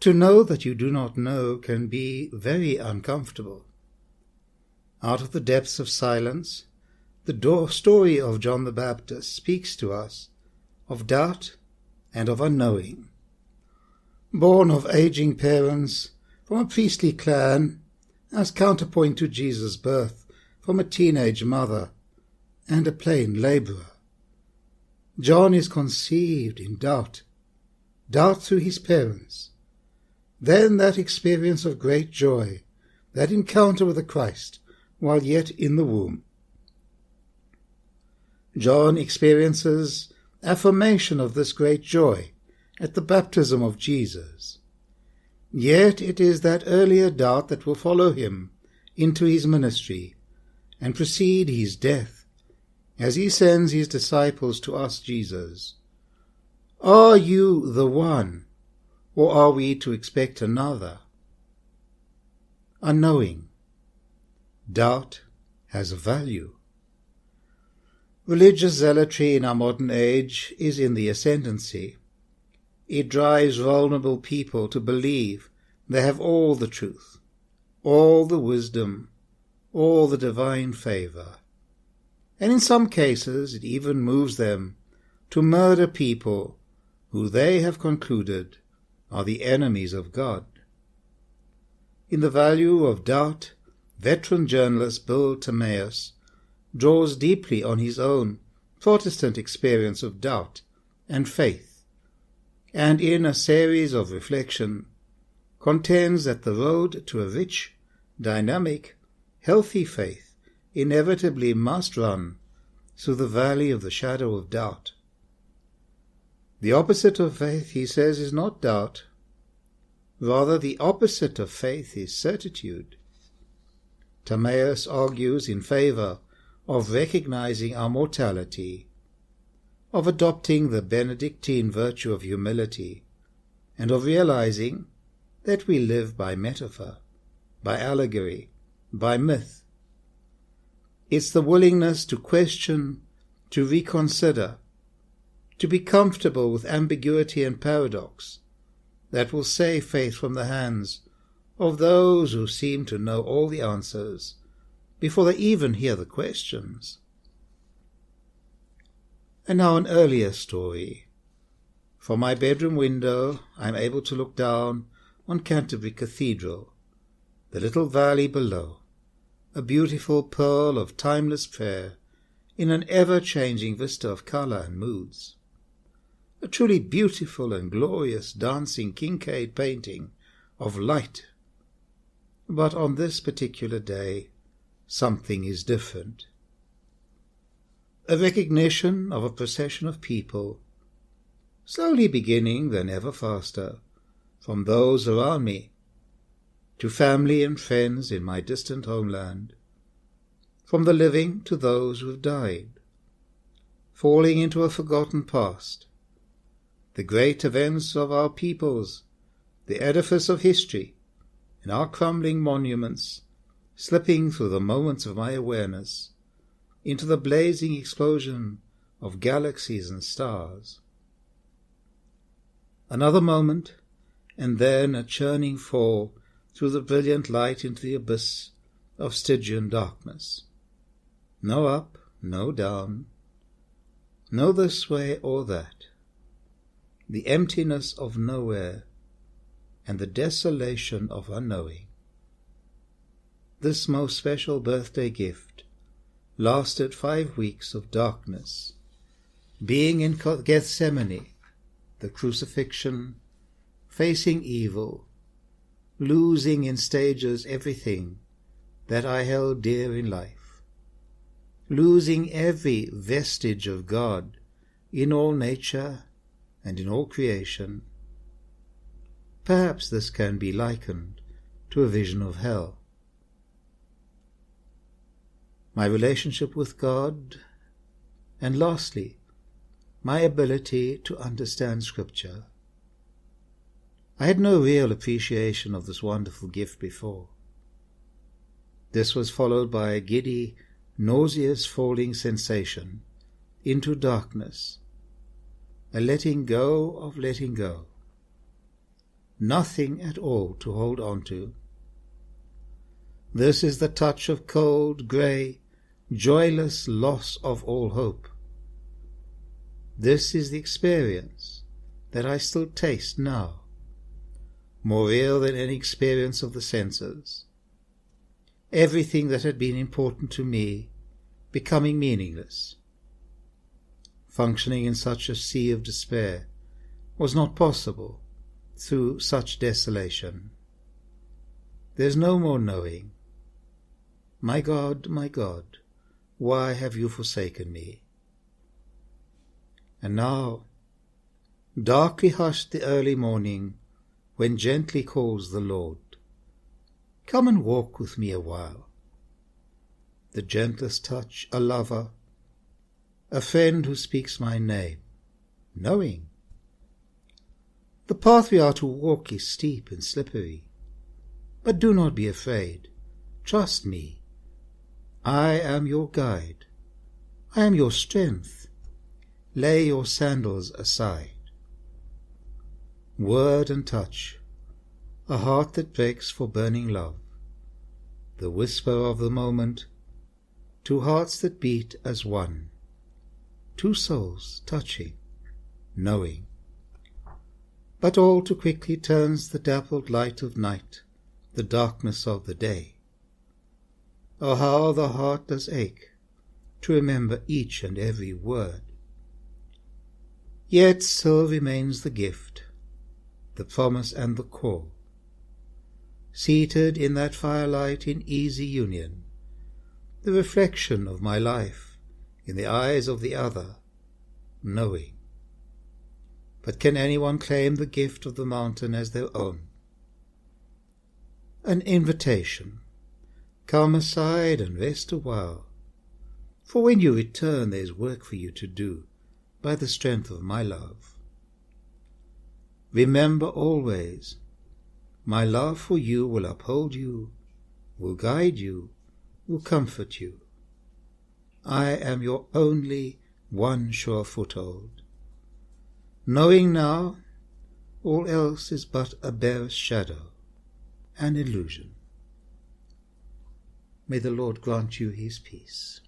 To know that you do not know can be very uncomfortable. Out of the depths of silence, the story of John the Baptist speaks to us of doubt and of unknowing. Born of aging parents from a priestly clan, as counterpoint to Jesus' birth from a teenage mother and a plain labourer, John is conceived in doubt through his parents, then that experience of great joy, that encounter with the Christ while yet in the womb. John experiences affirmation of this great joy at the baptism of Jesus. Yet it is that earlier doubt that will follow him into his ministry and precede his death, as he sends his disciples to ask Jesus, "Are you the one, or are we to expect another?" Unknowing. Doubt has a value. Religious zealotry in our modern age is in the ascendancy. It drives vulnerable people to believe they have all the truth, all the wisdom, all the divine favour. And in some cases it even moves them to murder people who they have concluded are the enemies of God. In The Value of Doubt, veteran journalist Bill Timaeus draws deeply on his own Protestant experience of doubt and faith, and in a series of reflection contends that the road to a rich, dynamic, healthy faith inevitably must run through the valley of the shadow of doubt. The opposite of faith, he says, is not doubt. Rather, the opposite of faith is certitude. Timaeus argues in favor of recognizing our mortality, of adopting the Benedictine virtue of humility, and of realizing that we live by metaphor, by allegory, by myth. It's the willingness to question, to reconsider, to be comfortable with ambiguity and paradox that will save faith from the hands of those who seem to know all the answers before they even hear the questions. And now an earlier story. From my bedroom window I am able to look down on Canterbury Cathedral, the little valley below, a beautiful pearl of timeless prayer in an ever-changing vista of colour and moods. A truly beautiful and glorious dancing Kincaid painting of light. But on this particular day, something is different. A recognition of a procession of people, slowly beginning, then ever faster, from those around me, to family and friends in my distant homeland, from the living to those who have died, falling into a forgotten past, the great events of our peoples, the edifice of history, and our crumbling monuments, slipping through the moments of my awareness into the blazing explosion of galaxies and stars. Another moment, and then a churning fall through the brilliant light into the abyss of Stygian darkness. No up, no down, no this way or that. The emptiness of nowhere and the desolation of unknowing. This most special birthday gift lasted 5 weeks of darkness, being in Gethsemane, the crucifixion, facing evil, losing in stages everything that I held dear in life, losing every vestige of God in all nature and in all creation. Perhaps this can be likened to a vision of hell. My relationship with God, and lastly, my ability to understand Scripture. I had no real appreciation of this wonderful gift before. This was followed by a giddy, nauseous falling sensation into darkness, a letting go of letting go. nothing at all to hold on to. This is the touch of cold, grey, joyless loss of all hope. This is the experience that I still taste now, more real than any experience of the senses. Everything that had been important to me becoming meaningless. Functioning in such a sea of despair was not possible through such desolation. There's no more knowing. My God, why have you forsaken me? And now, darkly hushed the early morning, when gently calls the Lord, come and walk with me a while. The gentlest touch, a lover, a friend who speaks my name, knowing. The path we are to walk is steep and slippery, but do not be afraid. Trust me. I am your guide. I am your strength. Lay your sandals aside. Word and touch, a heart that breaks for burning love, the whisper of the moment, two hearts that beat as one, two souls touching, knowing. But all too quickly turns the dappled light of night, the darkness of the day. Oh, how the heart does ache to remember each and every word. Yet still remains the gift, the promise and the call. Seated in that firelight in easy union, the reflection of my life in the eyes of the other, knowing. But can anyone claim the gift of the mountain as their own? An invitation. Come aside and rest a while, for when you return there is work for you to do by the strength of my love. Remember always, my love for you will uphold you, will guide you, will comfort you. I am your only one sure foothold. Knowing now, all else is but a barest shadow, an illusion. May the Lord grant you his peace.